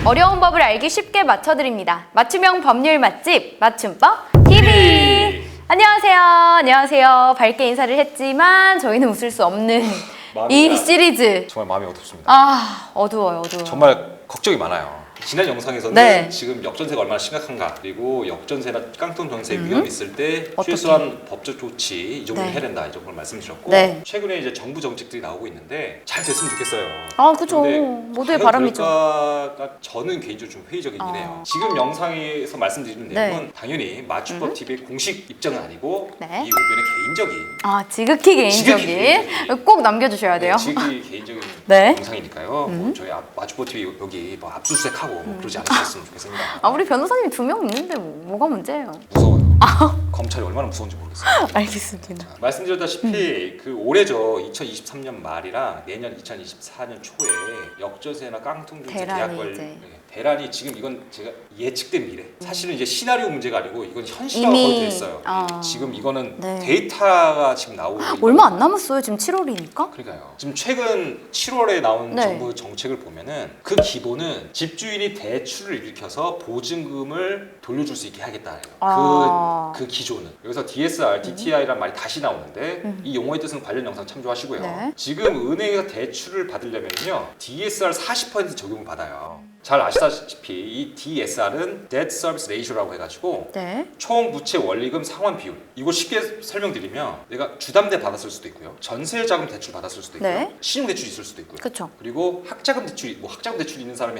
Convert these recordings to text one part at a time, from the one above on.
어려운 법을 알기 쉽게 맞춰드립니다. 맞춤형 법률 맛집 맞춤법 TV. 안녕하세요. 안녕하세요. 밝게 인사를 했지만 저희는 웃을 수 없는 이 시리즈. 정말 마음이 어둡습니다. 아, 어두워요. 어두워. 정말 걱정이 많아요. 지난 영상에서는 네. 지금 역전세가 얼마나 심각한가, 그리고 역전세나 깡통 전세 위험 있을 때 어떻게? 최소한 법적 조치 이 정도는 네. 해야 된다, 이 정도를 말씀드렸고, 네. 최근에 이제 정부 정책들이 나오고 있는데 잘 됐으면 좋겠어요. 아, 그죠. 근데 모두의 과연 바람이죠. 그럴까가 저는 개인적으로 좀 회의적이긴 해요. 지금 영상에서 말씀드리는 네. 내용은 당연히 맞춤법 TV의 공식 입장은 아니고 네. 이 의견의 개인적인, 아, 지극히 개인적인. 지극히 개인적인. 꼭 남겨주셔야 돼요. 지극히 개인적인 네. 영상이니까요. 뭐 저희 맞춤법 TV 여기 뭐 압수수색하고 뭐 그러지 않으셨으면 좋겠습니다. 아, 우리 변호사님이 2명 있는데 뭐가 문제예요? 무서워요. 검찰이 얼마나 무서운지 모르겠어요. 알겠습니다. 말씀드렸다시피 그 올해죠. 2023년 말이랑 내년 2024년 초에 역전세나 깡통중세 대란이 계약걸, 이제. 네, 대란이 지금 이건 제가 예측된 미래. 사실은 이제 시나리오 문제가 아니고 이건 현실화가 이미, 거의 됐어요. 지금 이거는 네. 데이터가 지금 나오고 얼마 안 남았어요. 지금 7월이니까. 그러니까요. 지금 최근 7월에 나온 네. 정부 정책을 보면은 그 기본은 집주인이 대출을 일으켜서 보증금을 돌려줄 수 있게 하겠다예요. 아. 그 기조는. 여기서 DSR, DTI란 말이 다시 나오는데 이 용어의 뜻은 관련 영상 참조하시고요. 네. 지금 은행에서 대출을 받으려면요, DSR 40% 적용을 받아요. 잘 아시다시피 이 DSR은 Debt Service Ratio라고 해가지고 네. 총 부채 원리금 상환 비율. 이거 쉽게 설명드리면 내가 주담대 받았을 수도 있고요, 전세자금 대출 받았을 수도 있고요, 네. 신용대출이 있을 수도 있고요. 그쵸. 그리고 학자금 대출이, 뭐 학자금 대출 있는 사람이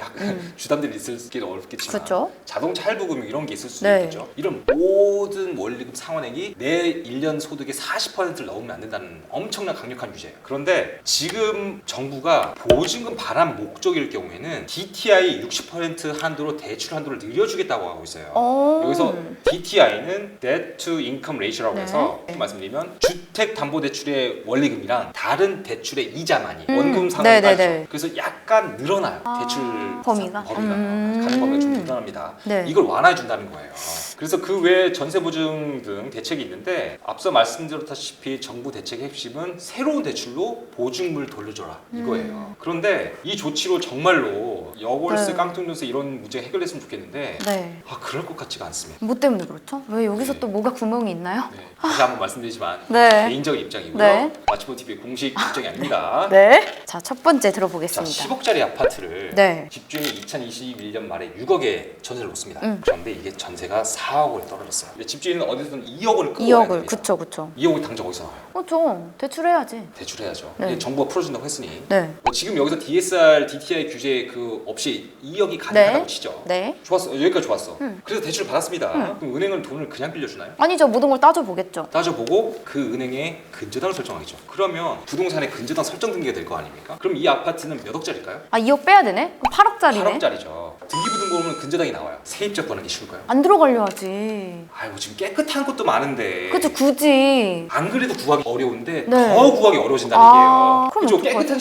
주담대를 있을기는 어렵겠지만 그쵸. 자동차 할부금 이런 게 있을 수도 네. 있겠죠. 이런 모든 원리금 상환액이 내 1년 소득의 40%를 넘으면 안 된다는 엄청난 강력한 규제예요. 그런데 지금 정부가 보증금 반환 목적일 경우에는 DTI 60% 한도로 대출 한도를 늘려주겠다고 하고 있어요. 여기서 DTI는 Debt to Income Ratio라고 네. 해서 말씀드리면 주택담보대출의 원리금이랑 다른 대출의 이자만이 원금 상환이 네네네. 따지죠. 그래서 약간 늘어나요. 대출 범위가? 가는 범위가 좀 늘어납니다. 네. 이걸 완화해 준다는 거예요. 그래서 그 외에 전세 보증 등 대책이 있는데, 앞서 말씀드렸다시피 정부 대책의 핵심은 새로운 대출로 보증금을 돌려줘라 이거예요. 그런데 이 조치로 정말로 여월세, 네. 깡통전세 이런 문제 해결됐으면 좋겠는데 네. 그럴 것 같지가 않습니다. 뭐 때문에 그렇죠? 왜 여기서 또 뭐가 구멍이 있나요? 네, 다시 한번 말씀드리지만 네. 개인적인 입장이고요. 네. 맞춤법 TV의 공식 입장이 아닙니다. 네. 자, 첫 번째 자, 들어보겠습니다. 10억짜리 아파트를 네. 집주인이 2021년 말에 6억에 전세를 놓습니다. 그런데 이게 전세가 4억으로 떨어졌어요. 집주인은 어디서든 2억을 끌고 와야 2억을. 됩니다. 그쵸, 그쵸. 2억이 당장 어디서 나와요? 그렇죠. 대출해야지. 대출해야죠. 네. 이게 정부가 풀어준다고 했으니 네. 지금 여기서 DSR, DTI 규제 그 없이 2억이 가능하다고 치죠. 네. 좋았어. 여기까지 좋았어. 그래서 대출을 받았습니다. 그럼 은행은 돈을 그냥 빌려주나요? 아니죠. 모든 걸 따져보겠죠. 따져보고 그 은행에 근저당을 설정하겠죠. 그러면 부동산에 근저당 설정 등기가 될 거 아닙니까? 그럼 이 아파트는 몇 억짜리일까요? 아, 2억 빼야 되네? 그럼 8억짜리네? 8억짜리죠. 등기부등본은 근저당이 나와요. 세입자 권한이 쉬울까요? 안 들어가려 하지. 아이고, 지금 깨끗한 것도 많은데. 그쵸, 굳이. 안 그래도 구하기 어려운데 네. 더 구하기 어려워진다는 아, 얘기예요. 그럼 그죠? 어떡하지? 깨끗한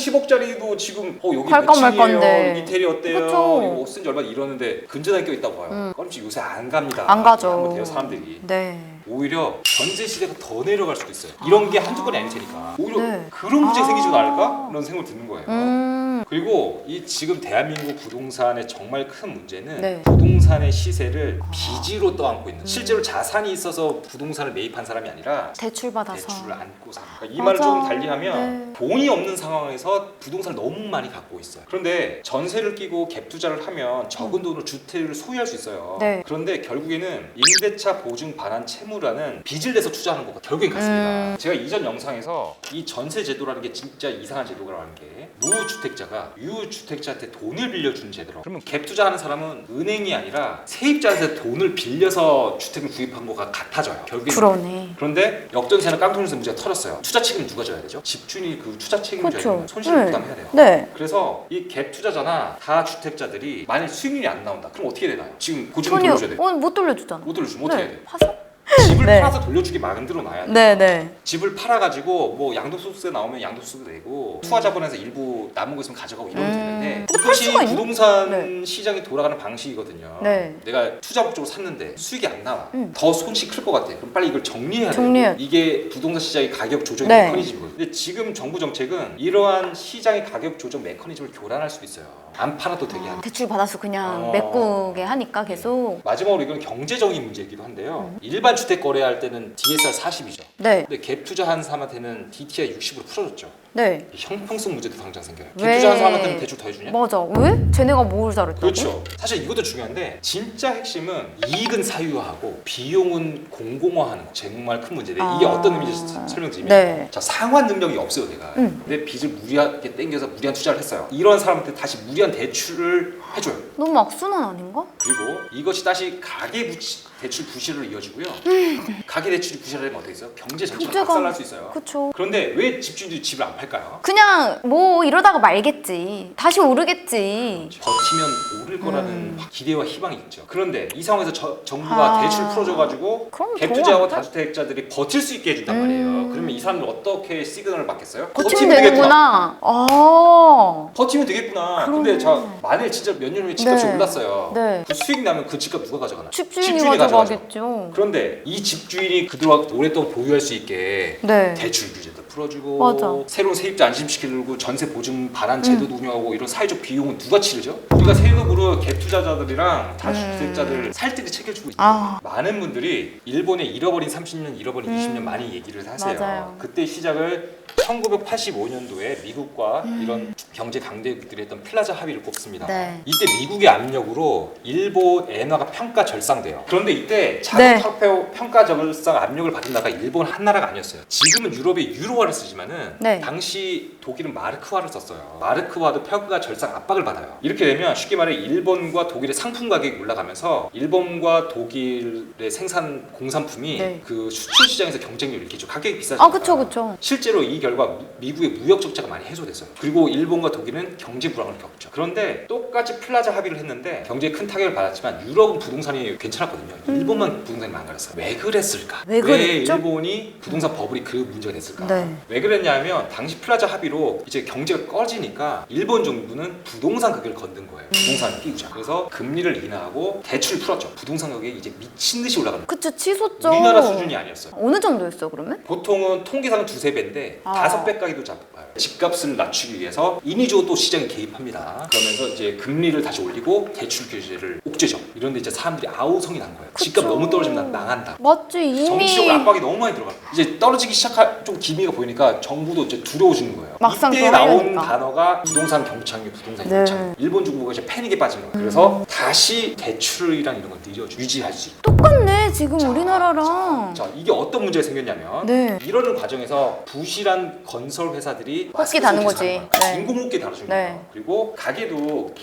10억짜리도 지금 여기 갈까 몇 층이에요? 말까인데. 이태리 어때요? 그쵸. 이거 쓴지 얼마 이러는데 근저당이 껴있다고 봐요. 껌치 요새 안 갑니다. 안 가죠. 한번 돼요, 사람들이. 네. 오히려 전세 시대가 더 내려갈 수도 있어요. 이런 게 한두 건이 아닐 테니까. 오히려 네. 그런 문제가 생기지 않을까? 그런 생각을 드는 거예요. 음. 그리고 이 지금 대한민국 부동산의 정말 큰 문제는 네. 부동산의 시세를 빚으로 떠안고 있는, 실제로 자산이 있어서 부동산을 매입한 사람이 아니라 대출 받아서. 대출을 안고 사는. 그러니까 이 맞아. 말을 조금 달리하면 네. 돈이 없는 상황에서 부동산을 너무 많이 갖고 있어요. 그런데 전세를 끼고 갭 투자를 하면 적은 돈으로 주택을 소유할 수 있어요. 네. 그런데 결국에는 임대차 보증 반환 채무라는 빚을 내서 투자하는 거가 결국엔 같습니다. 제가 이전 영상에서 이 전세 제도라는 게 진짜 이상한 제도라는 게, 무주택자가 유주택자한테 돈을 빌려주는 제도라고. 그러면 갭 투자하는 사람은 은행이 아니라 세입자한테 돈을 빌려서 주택을 구입한 거가 같아져요. 결국엔. 그러네. 그런데 역전세나 깡통전세 문제가 터졌어요. 투자 책임 누가 져야 되죠? 집주인이 그 투자 책임을 져야 그쵸. 되면 손실을 네. 부담해야 돼요. 네. 그래서 이 갭 투자자나 다주택자들이 만약 수익률이 안 나온다, 그럼 어떻게 되나요? 지금 고지금 돈이 돌려줘야 돼요. 못 돌려주잖아. 못 돌려주면 어떻게 해야 네. 돼요? 파산? 집을 네. 팔아서 돌려주게 만들어 놔야 돼요. 네네. 집을 팔아가지고 뭐 양도소득세 나오면 양도소득 내고 투하자본에서 일부 남은 거 있으면 가져가고 이러면 되는데 근데 팔 이것이 수가 있나? 부동산 시장이 돌아가는 방식이거든요. 네. 내가 투자 목적으로 샀는데 수익이 안 나와. 더 손실이 클 것 같아. 그럼 빨리 이걸 정리해야 돼. 정리해야 이게 부동산 시장의 가격 조정 네. 메커니즘이거든요. 근데 지금 정부 정책은 이러한 시장의 가격 조정 메커니즘을 교란할 수도 있어요. 안 팔아도 되게 하는. 대출 받아서 그냥 어. 메꾸게 하니까 계속. 마지막으로 이건 경제적인 문제이기도 한데요. 일반 주택 거래할 때는 DSR 40이죠. 네. 근데 갭 투자한 사람한테는 DTI 60으로 풀어줬죠. 네. 형평성 문제도 당장 생겨요. 갭 왜? 투자한 사람한테는 대출 더 해주냐? 맞아. 왜? 쟤네가 뭘 잘했다고? 그렇죠. 사실 이것도 중요한데 진짜 핵심은 이익은 사유화하고 비용은 공공화하는 거. 정말 큰 문제인데 이게 어떤 의미인지 설명드리면 네. 자 상환 능력이 없어요 내가. 근데 빚을 무리하게 땡겨서 무리한 투자를 했어요. 이런 사람한테 다시 무리한 대출을 해줘요. 너무 악순환 아닌가? 그리고 이것이 다시 대출 부실로 이어지고요. 가계 대출이 부실하면 어떻게 있어요? 경제 전체가 경제가- 박살날 수 있어요. 그쵸. 그런데 왜 집주인들이 집을 안 팔까요? 그냥 뭐 이러다가 말겠지. 다시 오르겠지. 버티면 오를 거라는 기대와 희망이 있죠. 그런데 이 상황에서 정부가 대출 풀어줘가지고 그럼 갭 좋아. 투자하고 다주택자들이 버틸 수 있게 해준단 말이에요. 그러면 이 사람들 어떻게 시그널을 받겠어요? 버티면 되는구나. 아. 버티면 되겠구나. 근데 자 만일 진짜 몇 년 후에 집값이 네. 올랐어요. 네. 그 수익 나면 그 집값 누가 가져가나? 집주인이 가져가죠. 가져가겠죠. 그런데 이 집주인이 그동안 오랫동안 보유할 수 있게 네. 대출 규제도 풀어주고 맞아. 새로운 세입자 안심시키려고 전세 보증 반환 제도도 운영하고 이런 사회적 비용은 누가 치르죠? 우리가 세금으로 갭 투자자들이랑 다주택자들 살뜰히 챙겨주고 있죠. 많은 분들이 일본의 잃어버린 30년, 잃어버린 20년 많이 얘기를 하세요. 맞아요. 그때 시작을 1985년도에 미국과 이런 경제 강대국들이 했던 플라자 합의를 꼽습니다. 네. 이때 미국의 압력으로 일본 엔화가 평가 절상돼요. 그런데 이때 네. 자국 평가 절상 압력을 받은 나라가 일본 한 나라가 아니었어요. 지금은 유럽이 유로화를 쓰지만은 네. 당시 독일은 마르크화를 썼어요. 마르크화도 평가 절상 압박을 받아요. 이렇게 되면 쉽게 말해 일본과 독일의 상품 가격이 올라가면서 일본과 독일의 생산 공산품이 네. 그 수출 시장에서 경쟁력을 일으키죠. 가격이 비싸죠. 아, 그쵸, 그쵸. 실제로 이 결과 미국의 무역 적자가 많이 해소됐어요. 그리고 일본과 독일은 경제 불황을 겪었죠. 그런데 똑같이 플라자 합의를 했는데 경제에 큰 타격을 받았지만 유럽은 부동산이 괜찮았거든요. 일본만 부동산이 망가졌어요. 왜 그랬을까? 왜 그랬죠? 일본이 부동산 버블이 그 문제가 됐을까? 네. 왜 그랬냐면 당시 플라자 합의로 이제 경제가 꺼지니까 일본 정부는 부동산 가격을 건든 거예요. 부동산을 띄우자. 그래서 금리를 인하하고 대출 풀었죠. 부동산 가격이 이제 미친 듯이 올라가는 거예요. 그쵸, 치솟죠. 우리나라 수준이 아니었어요. 어느 정도였어, 그러면? 보통은 통계상은 2~3배인데 5배까지도 잡아요. 집값을 낮추기 위해서 인위적으로 또 시장에 개입합니다. 그러면서 이제 금리를 다시 올리고 대출 규제를 옥죄죠. 이런데 이제 사람들이 아우성이 난 거예요. 그쵸. 집값 너무 떨어지면 난 망한다. 맞지, 이미. 정치적으로 압박이 너무 많이 들어가요. 이제 떨어지기 시작할 좀 기미가 보이니까 정부도 이제 두려워지는 거예요. 막상 이때 또 나온 하려니까. 단어가 부동산 경착륙, 부동산 네. 경착륙. 일본 정부가 이제 패닉에 빠진 거예요. 그래서 다시 대출이란 이런 걸 유지할 수 있고. 똑같네, 지금 우리나라랑. 자, 이게 어떤 문제가 생겼냐면 네. 이러는 과정에서 부실한 건설 회사들이 호흡기 다는 거지. 네. 인공호흡기 다루는 네. 거예요. 그리고 가게도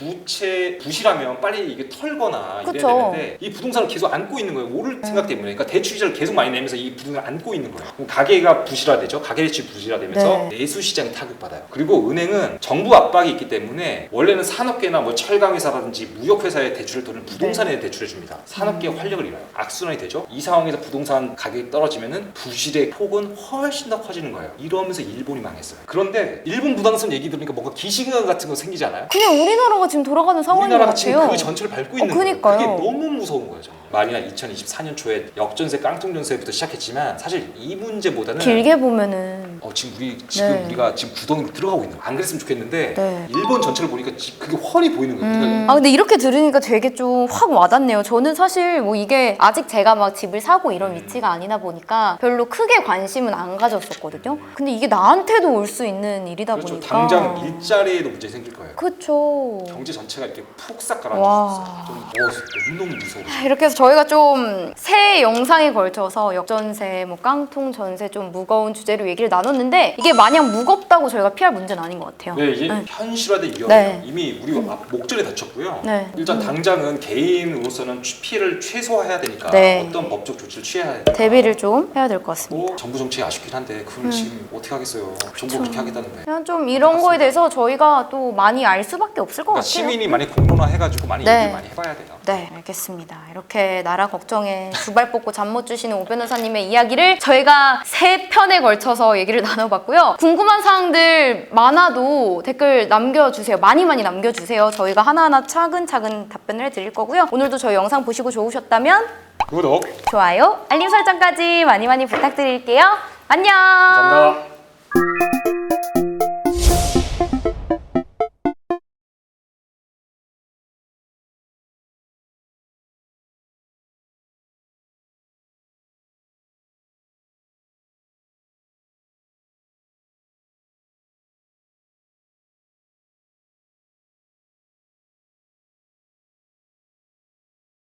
부실하면 빨리 이게 털거나 그쵸. 이래야 되는데 이 부동산을 계속 안고 있는 거예요. 오를 생각 때문에. 그러니까 대출 이자를 계속 많이 내면서 이 부동산을 안고 있는 거예요. 그럼 가게가 부실화되죠. 가게 대출이 부실화되면서 네. 내수 시장이 타격받아요. 그리고 은행은 정부 압박이 있기 때문에 원래는 산업계나 뭐 철강 회사라든지 무역 회사에 대출을 또는 부동산에 대출해 줍니다. 산업계 활력을 잃어요. 악순환이 되죠. 이 상황에서 부동산 가격이 떨어지면은 부실의 폭은 훨씬 더 커지는 거예요. 이러면서 일본이 망했어요. 그런데 일본 부동산 얘기 들으니까 뭔가 기시감 같은 거 생기지 않아요? 그냥 우리나라가 지금 돌아가는 상황인 것 우리나라가 같아요. 지금 그 전철을 밟고 있는 거예요. 그니까요. 그게 너무 무서운 거예요. 저는. 만이나 2024년 초에 역전세 깡통전세부터 시작했지만 사실 이 문제보다는 길게 보면은 지금 네. 우리가 지금 구덩이로 들어가고 있는 거예요. 안 그랬으면 좋겠는데 네. 일본 전체를 보니까 그게 훤히 보이는 거예요. 아, 근데 이렇게 들으니까 되게 좀 확 와닿네요. 저는 사실 뭐 이게 아직 제가 막 집을 사고 이런 위치가 아니다 보니까 별로 크게 관심은 안 가졌었거든요. 근데 이게 나한테도 올 수 있는 일이다 그렇죠. 보니까. 당장 일자리에도 문제 생길 거예요. 그쵸. 경제 전체가 이렇게 푹 싹 와. 가라앉을 수 있어요. 너무 무서워. 이렇게 해서 저희가 좀 새 영상에 걸쳐서 역전세, 뭐 깡통 전세 좀 무거운 주제로 얘기를 나눴는데 이게 마냥 무겁다고 저희가 피할 문제는 아닌 것 같아요. 네, 이게 네. 현실화된 위험이에요. 네. 이미 우리가 목전에 다쳤고요. 네. 일단 당장은 개인으로서는 피해를 최소화해야 되니까 네. 어떤 법적 조치를 취해야 되니까 대비를 좀 해야 될 것 같습니다. 뭐 정부 정책이 아쉽긴 한데 그걸 지금 어떻게 하겠어요. 정부가 그렇게 하겠다는데. 그냥 좀 이런 거에 대해서 저희가 또 많이 알 수밖에 없을 것 그러니까 같아요. 시민이 많이 공론화해가지고 많이 네. 얘기를 많이 해봐야 돼요. 네. 네, 알겠습니다. 이렇게 나라 걱정에 두 발 뻗고 잠 못 주시는 오 변호사님의 이야기를 저희가 3편에 걸쳐서 얘기를 나눠봤고요. 궁금한 사항들 많아도 댓글 남겨주세요. 많이 남겨주세요. 저희가 하나하나 차근차근 답변을 해드릴 거고요. 오늘도 저희 영상 보시고 좋으셨다면 구독 좋아요, 알림 설정까지 많이 부탁드릴게요. 안녕. 감사합니다.